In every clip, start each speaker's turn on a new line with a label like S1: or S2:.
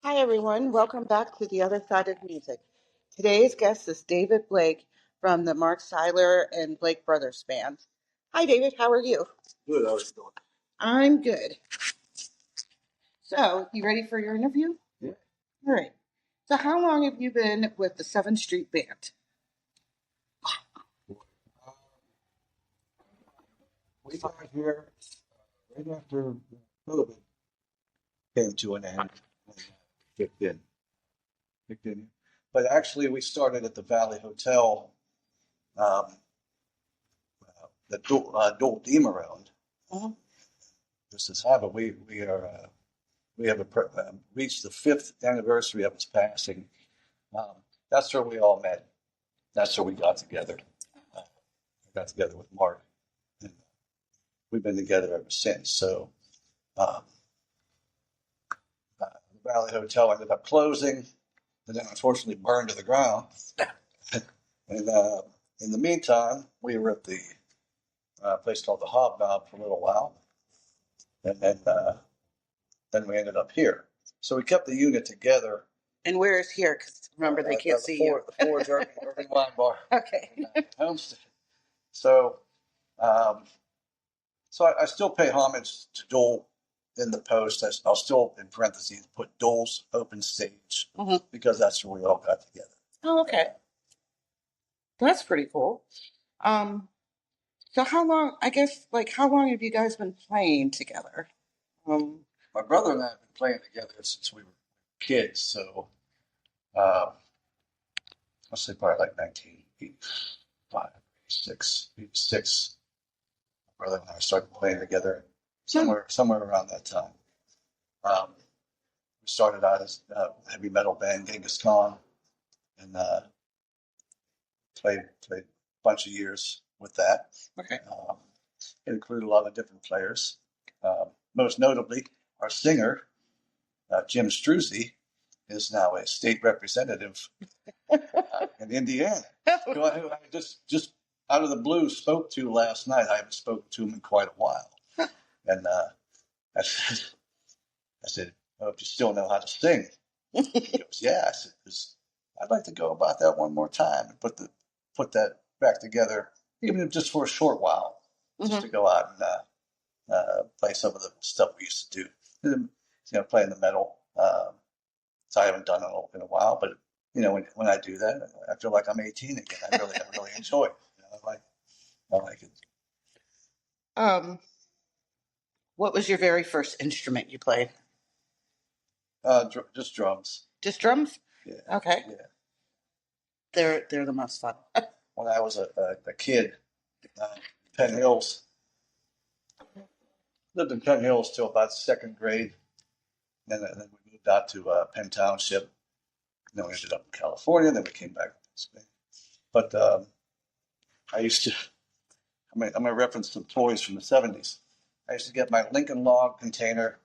S1: Hi, everyone. Welcome back to The Other Side of Music. Today's guest is David Blake from the Mark Cyler and Blake Brothers Band. Hi, David. How are you?
S2: Good, how are you doing?
S1: I'm good. So, you ready for your interview?
S2: Yeah.
S1: All right. So, how long have you been with the 7th Street Band?
S2: Um, we got here right after COVID came to an end and kicked in. Kicked in. But actually, we started at the Valley Hotel, um, the Dole Deem around.
S1: Mhm.
S2: Just as habit, we have reached the 5th anniversary of its passing. Um, that's where we all met. That's where we got together. Uh, got together with Mark, and we've been together ever since. So. Um, the Valley Hotel ended up closing, and then unfortunately burned to the ground. And in the meantime, we were at the place called the Hobnob for a little while, and then we ended up here. So we kept the unit together.
S1: And where is here? Because remember, they can't see you.
S2: The Ford's Irving Wine Bar.
S1: Okay.
S2: Homestead. So, um, I still pay homage to Dole in the post. I'll still, in parentheses, put Dole's open stage
S1: Mhm.
S2: because that's where we all got together.
S1: Oh, okay. That's pretty cool. Um, so how long, I guess, like, how long have you guys been playing together? Um,
S2: My brother and I have been playing together since we were kids. So, uh, let's say probably like 1985, 86, 86. My brother and I started playing together somewhere around that time. Um, we started out as a heavy metal band, Genghis Khan, and played a bunch of years with that.
S1: okay.
S2: It included a lot of different players. Most notably, our singer, Jim Struzzi, is now a state representative in Indiana, who I just out of the blue spoke to last night. I haven't spoken to him in quite a while. And I said, I hope you still know how to sing. He goes, yeah. I said, because I'd like to go about that one more time and put that back together, even if just for a short while, just to go out and play some of the stuff we used to do. And, playing the metal. So I haven't done it in a while, but when I do that, I feel like I'm 18 again. I really enjoy it. I like it.
S1: Um, what was your very first instrument you played?
S2: Just drums.
S1: Just drums?
S2: Yeah.
S1: Okay.
S2: Yeah.
S1: They're the most fun.
S2: When I was a kid, Penn Hills, lived in Penn Hills till about second grade. Then we moved out to Penn Township. Then we ended up in California. Then we came back to Spain. But I used to, I'm going to reference some toys from the 70s. I used to get my Lincoln Log container,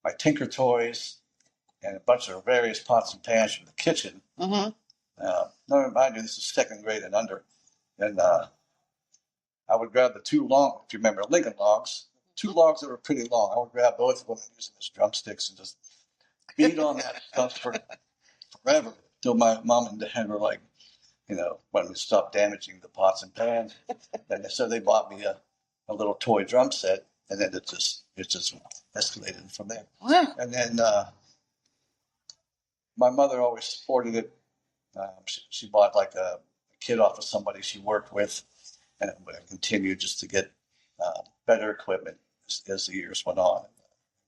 S2: my Tinker toys, and a bunch of various pots and pans from the kitchen.
S1: Mm-hmm.
S2: Now, remind you, this is second grade and under. And I would grab the two long, if you remember, Lincoln Logs, two logs that were pretty long. I would grab both of them and use them as drumsticks and just beat on that stuff for forever till my mom and dad were like, when we stopped damaging the pots and pans. And so they bought me a little toy drum set, and then it just escalated from there.
S1: Wow.
S2: And then my mother always supported it. She bought like a kit off of somebody she worked with, and it continued just to get better equipment as the years went on.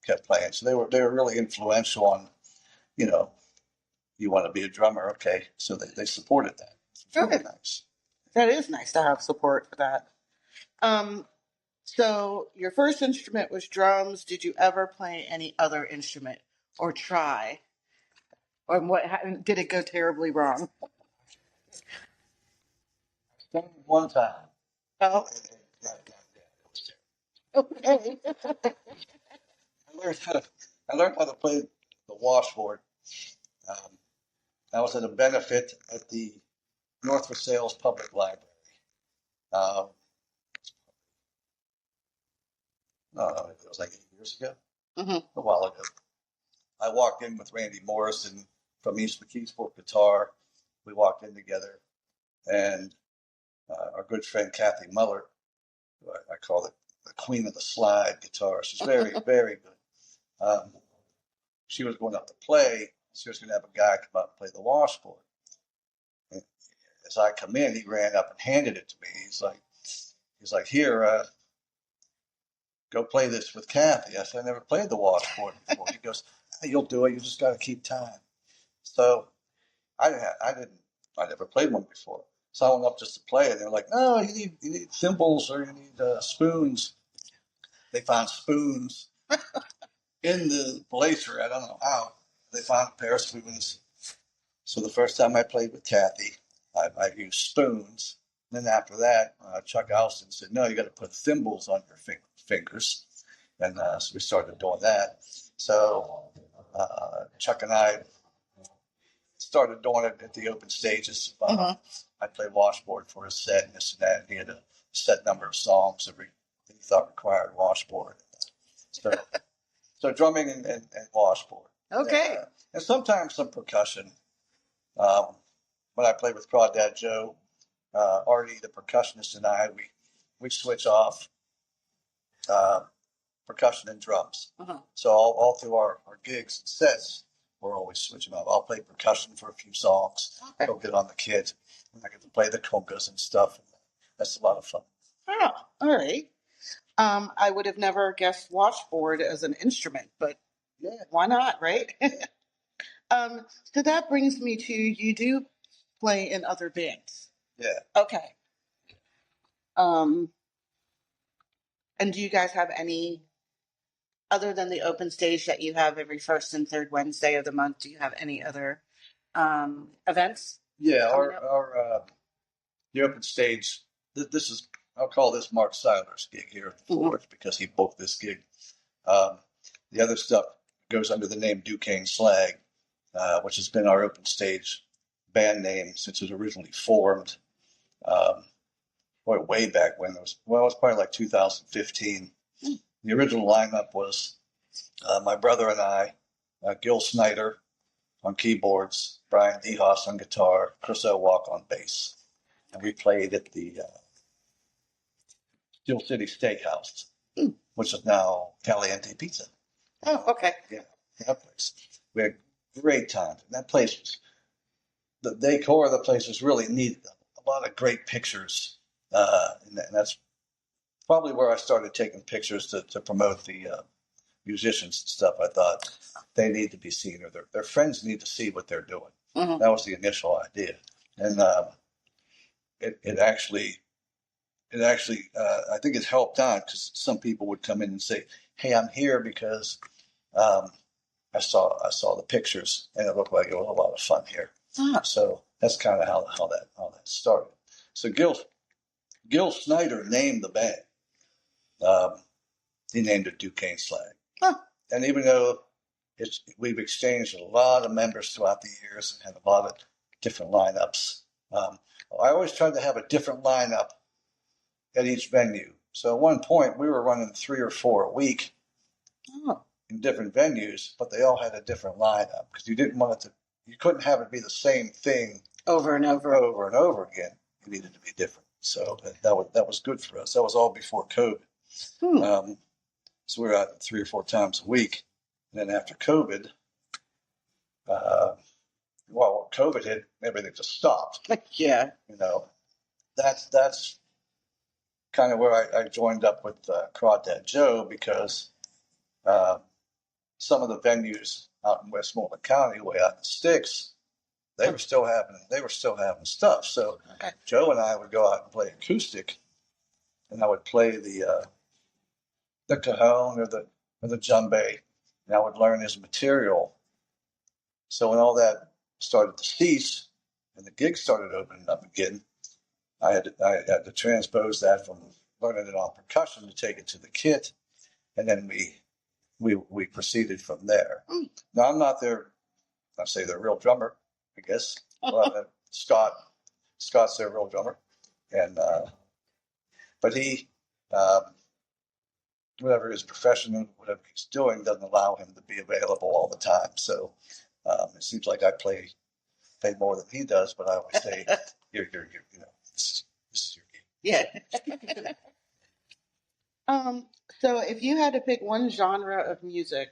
S2: Kept playing, so they were really influential on, you want to be a drummer, okay? So they supported that. It's really nice.
S1: That is nice to have support for that. So your first instrument was drums. Did you ever play any other instrument or try? Or did it go terribly wrong?
S2: I sang one time.
S1: Oh, okay.
S2: I learned how to play the washboard. Um, I was at a benefit at the North Versailles Public Library. Uh, I don't know, it was like 8 years ago,
S1: Mm-hmm.
S2: a while ago. I walked in with Randy Morrison from East McKeesport Guitar. We walked in together, and our good friend Kathy Muller, who I call it the queen of the slide guitar. She's very, very good. She was going up to play. She was going to have a guy come up and play the washboard. And as I come in, he ran up and handed it to me. He's like, here, go play this with Kathy. I said, I never played the washboard before. He goes, hey, you'll do it. You just got to keep time. So I never played one before. So I went up just to play it. They're like, no, you need thimbles or you need spoons. They found spoons in the blazer. I don't know how. They found a pair of spoons. So the first time I played with Kathy, I used spoons. And then after that, Chuck Alston said, no, you got to put thimbles on your fingers. And so we started doing that. So Chuck and I started doing it at the open stages. I played washboard for his set and this and that. And he had a set number of songs that he thought required washboard. So drumming and washboard.
S1: Okay.
S2: And sometimes some percussion. When I played with Crawdad Joe, Artie, the percussionist, and I, we switch off percussion and drums. So all through our gigs and sets, we're always switching up. I'll play percussion for a few songs. Okay. Go get on the kit. And I get to play the congas and stuff. That's a lot of fun.
S1: Oh, all right. I would have never guessed washboard as an instrument, but yeah, why not, right? So that brings me to, you do play in other bands.
S2: Yeah.
S1: Okay. And do you guys have any, other than the open stage that you have every first and third Wednesday of the month, do you have any other events?
S2: Yeah, the open stage, this is, I'll call this Mark Cyler's gig here at the Forge because he booked this gig. The other stuff goes under the name Duquesne Slag, which has been our open stage band name since it was originally formed. Way back when it was probably like 2015. The original lineup was my brother and I, Gil Snyder on keyboards, Brian DeHaas on guitar, Chris Owalk on bass. And we played at the Steel City Steakhouse, which is now Caliente Pizza.
S1: Oh, okay.
S2: Yeah, that place. We had great times. That place was, the decor of the place was really neat. A lot of great pictures. And that's probably where I started taking pictures to promote the musicians and stuff. I thought they need to be seen, or their friends need to see what they're doing. That was the initial idea. And it actually, I think it helped out because some people would come in and say, hey, I'm here because I saw the pictures and it looked like it was a lot of fun here. So that's kind of how that started. So Gil Snyder named the band. He named it Duquesne Slag. And even though we've exchanged a lot of members throughout the years and had a lot of different lineups, I always tried to have a different lineup at each venue. So at one point, we were running 3 or 4 a week in different venues, but they all had a different lineup because you didn't want it to, you couldn't have it be the same thing
S1: over and over
S2: again. It needed to be different. So that was good for us. That was all before COVID. So we were out 3 or 4 times a week. And then after COVID, COVID hit, everything just stopped.
S1: Yeah.
S2: You know, that's kind of where I joined up with Crawdad Joe because some of the venues out in Westmoreland County, way out in the sticks, they were still having stuff. So Joe and I would go out and play acoustic, and I would play the cajon or the djembe, and I would learn his material. So when all that started to cease and the gigs started opening up again, I had to transpose that from learning it on percussion to take it to the kit, and then we proceeded from there. Now I'm not their, I'd say their real drummer, I guess. Scott's their real drummer, and but he whatever his profession, whatever he's doing, doesn't allow him to be available all the time. So it seems like I play more than he does, but I always say, you're you know, this is your game.
S1: Yeah. So if you had to pick one genre of music,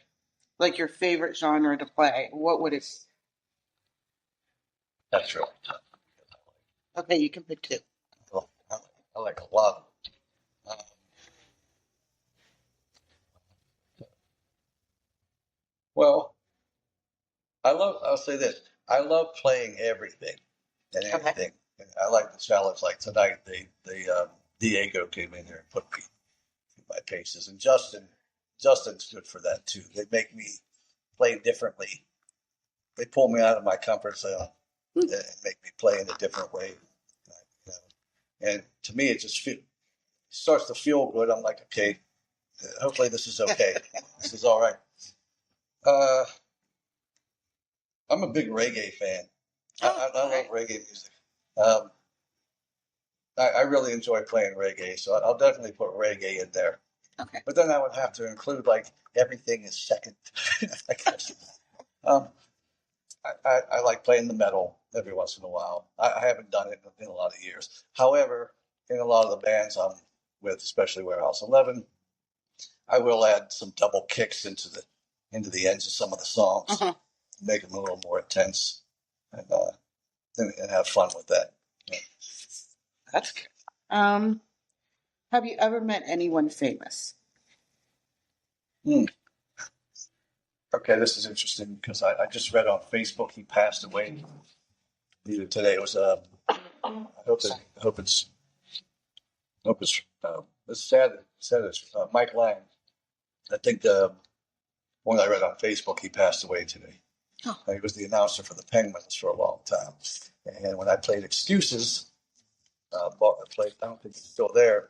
S1: like your favorite genre to play, what would it?
S2: That's really tough.
S1: Okay, you can pick two.
S2: Well, I like a lot. Um, well, I'll say this. I love playing everything and
S1: Okay.
S2: anything. And I like the challenge. Like tonight, Diego came in here and put me through my paces, and Justin's good for that too. They make me play differently. They pull me out of my comfort zone and make me play in a different way. You know. And to me, it just starts to feel good. I'm like, okay, hopefully this is okay. This is all right. Uh, I'm a big reggae fan. I love reggae music. Um, I really enjoy playing reggae, so I'll definitely put reggae in there.
S1: Okay.
S2: But then I would have to include like everything is second, I guess. Um, I like playing the metal every once in a while. I haven't done it in a lot of years. However, in a lot of the bands I'm with, especially Warehouse 11, I will add some double kicks into the ends of some of the songs, make them a little more intense, and have fun with that. Yeah.
S1: That's good. Have you ever met anyone famous?
S2: Hmm. Okay, this is interesting because I just read on Facebook he passed away either today. It was I hope it's sad. It's Mike Lang. I think the one I read on Facebook he passed away today.
S1: Oh.
S2: He was the announcer for the Penguins for a long time, and when I played Excuses, I don't think he's still there.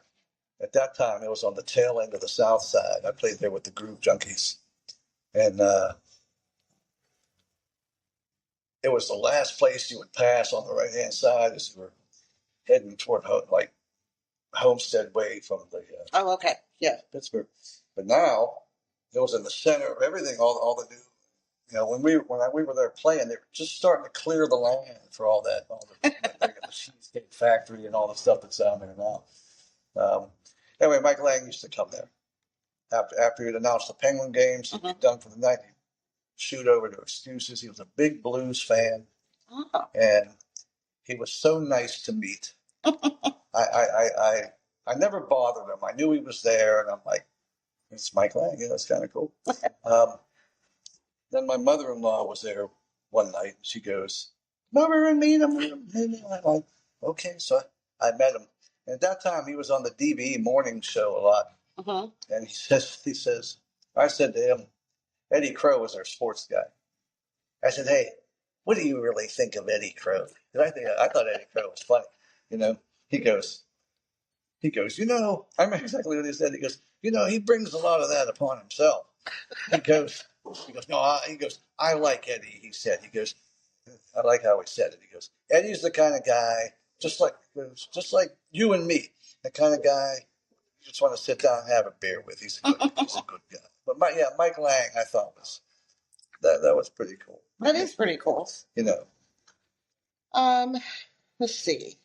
S2: At that time, it was on the tail end of the South Side. I played there with the Groove Junkies, and it was the last place you would pass on the right hand side as you were heading toward like Homestead way from the
S1: Oh, okay. Yeah.
S2: Pittsburgh. But now it was in the center of everything. All the new, when we were there playing, they were just starting to clear the land for all the Cheesecake Factory and all the stuff that's down there now. Anyway, Mike Lang used to come there after he'd announced the Penguin games. He'd be done for the night. He'd shoot over to Excuses. He was a big blues fan, and he was so nice to meet. I never bothered him. I knew he was there, and I'm like, it's Mike Lang. Yeah, that's kind of cool. Then my mother-in-law was there one night, and she goes, "Come over and meet him." I'm like, okay, so I met him. And at that time, he was on the DB morning show a lot. And he says, I said to him, Eddie Crow was our sports guy. I said, hey, what do you really think of Eddie Crow? Because I thought Eddie Crow was funny. He goes, I remember exactly what he said. He goes, he brings a lot of that upon himself. He goes, no, I like Eddie, he said. He goes, I like how he said it. He goes, Eddie's the kind of guy, just like you and me, the kind of guy you just want to sit down and have a beer with. He's a good guy. But Mike Lang, I thought that was pretty cool.
S1: That is pretty cool. Let's see.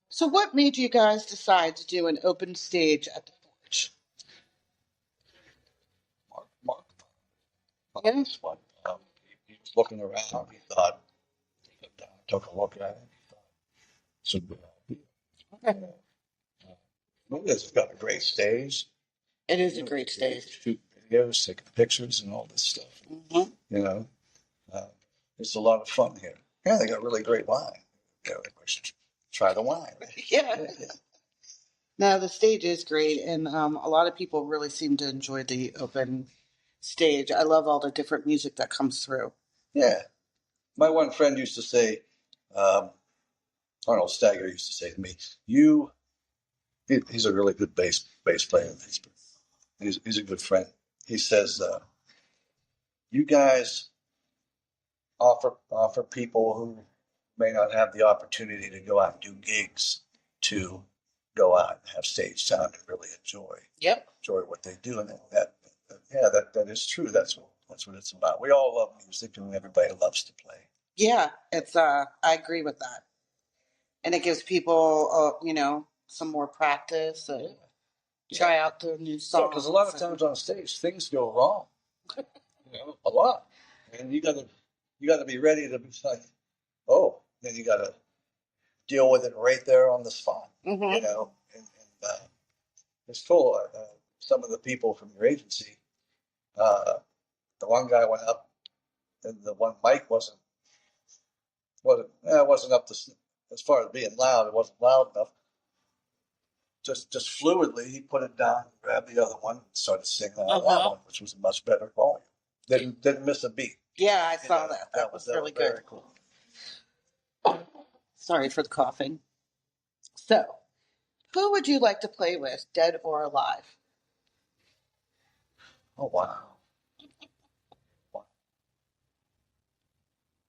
S1: So what made you guys decide to do an open stage at the Forge?
S2: Mark. Yeah. He was looking around. He thought, took a look at it. He thought, it's a good idea. Okay. It's got a great stage.
S1: It is a great stage.
S2: Shoot videos, taking pictures, and all this stuff. It's a lot of fun here. Yeah, they got really great wine. Try the wine.
S1: Yeah. No, the stage is great, and a lot of people really seem to enjoy the open stage. I love all the different music that comes through.
S2: Yeah. My one friend used to say, Arnold Stagger used to say to me, he's a really good bass player in Pittsburgh. He's a good friend. He says, you guys offer people who may not have the opportunity to go out and do gigs to go out and have stage time and really enjoy what they do. And that is true. That's what it's about. We all love music, and everybody loves to play.
S1: Yeah, it's I agree with that. And it gives people some more practice and try out their new songs.
S2: Because a lot of times on stage things go wrong. A lot. And you gotta be ready to be like, oh, then you gotta deal with it right there on the spot.
S1: Mm-hmm.
S2: And it's cool. Some of the people from your agency, the one guy went up, and the one mic wasn't up to, as far as being loud. It wasn't loud enough. Just fluidly, he put it down, grabbed the other one, and started singing on that one, which was a much better volume. Didn't miss a beat.
S1: Yeah, I saw that. That was really good.
S2: Very cool.
S1: Sorry for the coughing. So, who would you like to play with, dead or alive?
S2: Oh, wow.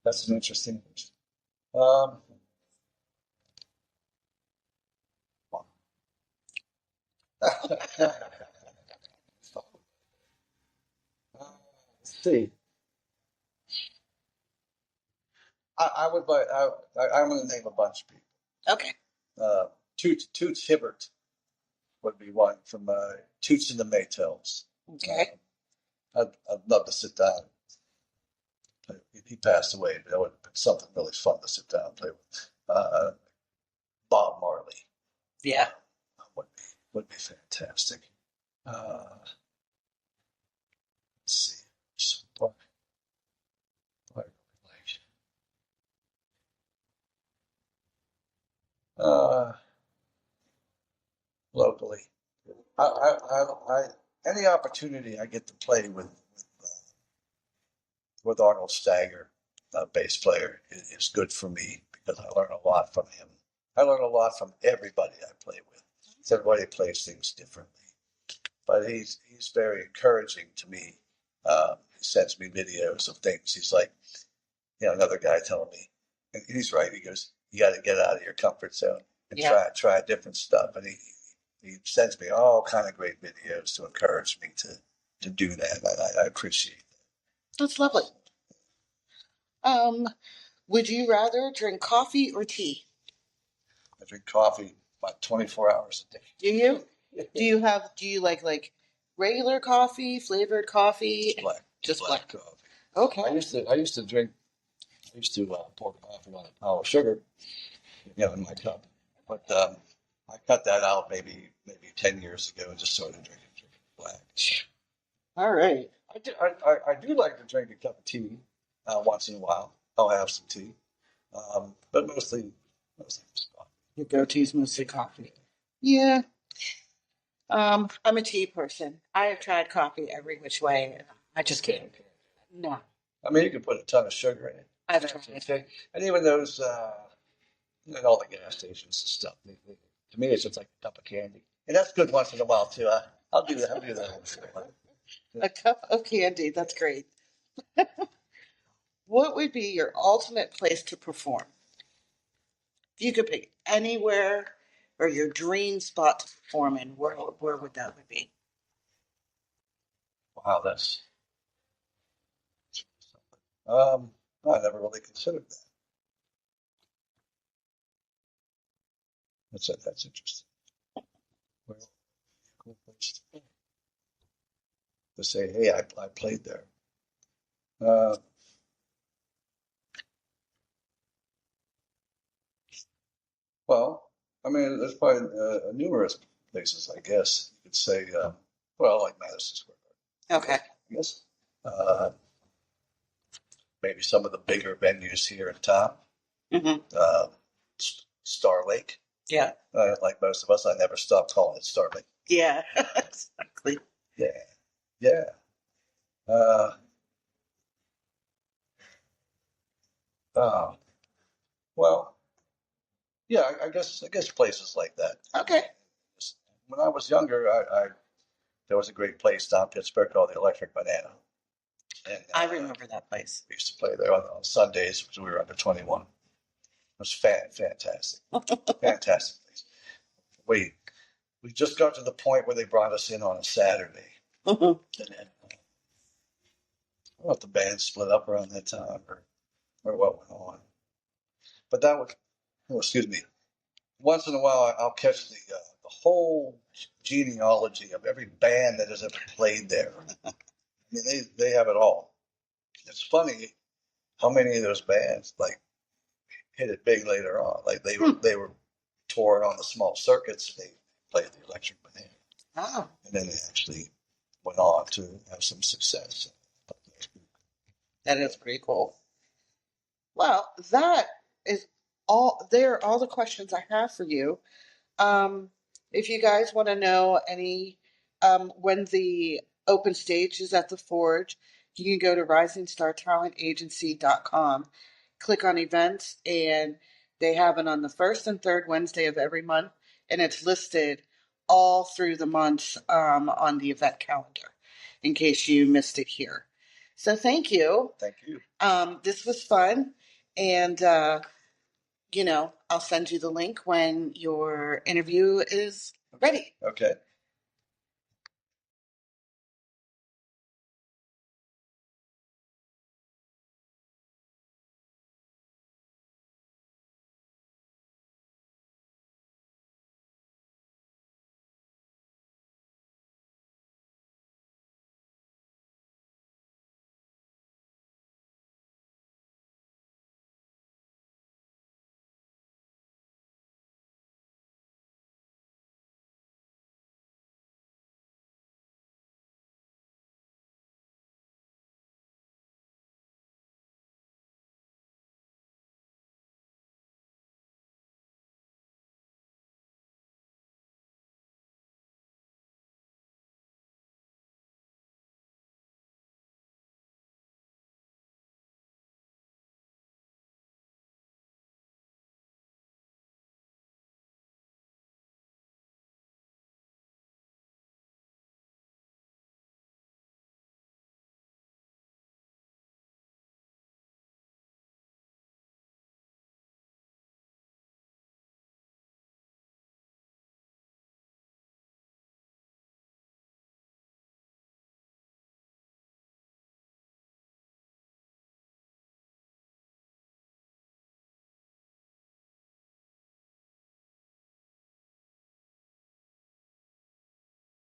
S2: That's an interesting question. Let's see. I would buy. I'm going to name a bunch of people.
S1: Okay.
S2: Toots Hibbert would be one from Toots and the Maytals.
S1: Okay.
S2: I'd love to sit down. He passed away, but that would have been something really fun to sit down and play with. Bob Marley.
S1: Yeah.
S2: Would be fantastic. Let's see. Locally, any opportunity I get to play with Arnold Stagger, bass player, is good for me because I learn a lot from him. I learn a lot from everybody I play with. Everybody plays things differently, but he's very encouraging to me. He sends me videos of things. He's like, another guy telling me, and he's right. He goes, "You got to get out of your comfort zone and try different stuff." And he sends me all kind of great videos to encourage me to do that. I appreciate that.
S1: That's lovely. Would you rather drink coffee or tea?
S2: I drink coffee about 24 hours a day.
S1: Do you? Do you like regular coffee, flavored coffee?
S2: Just black coffee.
S1: Okay.
S2: I used to pour coffee on a pile of sugar, in my cup. But I cut that out maybe 10 years ago and just started drinking black.
S1: All right.
S2: I do like to drink a cup of tea once in a while. I'll have some tea, but mostly just coffee.
S1: Your go-to is mostly coffee. Yeah. I'm a tea person. I have tried coffee every which way. I just can't. No.
S2: I mean, you can put a ton of sugar in it.
S1: I've tried.
S2: And even those, all the gas stations and stuff. To me, it's just like a cup of candy, and that's good once in a while too. I'll do that. Once in a while.
S1: A cup of candy. That's great. What would be your ultimate place to perform? If you could pick anywhere or your dream spot to perform in, where would that be?
S2: Wow, that's I never really considered that. That's interesting. Well, cool place to say, hey, I played there. Well, I mean, there's probably numerous places, I guess. You could say, like Madison Square Garden.
S1: Okay.
S2: I guess. Maybe some of the bigger venues here in town.
S1: Mm-hmm.
S2: Star Lake.
S1: Yeah.
S2: Like most of us, I never stopped calling it Star Lake.
S1: Yeah, exactly.
S2: Yeah. Well, yeah, I guess places like that.
S1: Okay.
S2: When I was younger, there was a great place down in Pittsburgh called the Electric Banana. And,
S1: I remember that place.
S2: We used to play there on Sundays because we were under 21. It was fantastic. Fantastic place. wait. We just got to the point where they brought us in on a Saturday. And then, I don't know if the band split up around that time or what went on. But that was, oh, excuse me. Once in a while, I'll catch the whole genealogy of every band that has ever played there. I mean, they have it all. It's funny how many of those bands like hit it big later on. Like they were touring on the small circuits. They played the Electric Banana,
S1: Oh,
S2: and then they actually went on to have some success.
S1: that is pretty cool. Well, that is all. They're all the questions I have for you. Um, if you guys want to know any when the open stage is at the Forge, you can go to risingstartalentagency.com, click on events, and they have it on the first and third Wednesday of every month, and it's listed all through the months on the event calendar in case you missed it here. So thank you.
S2: Thank you.
S1: This was fun, and I'll send you the link when your interview is ready.
S2: Okay.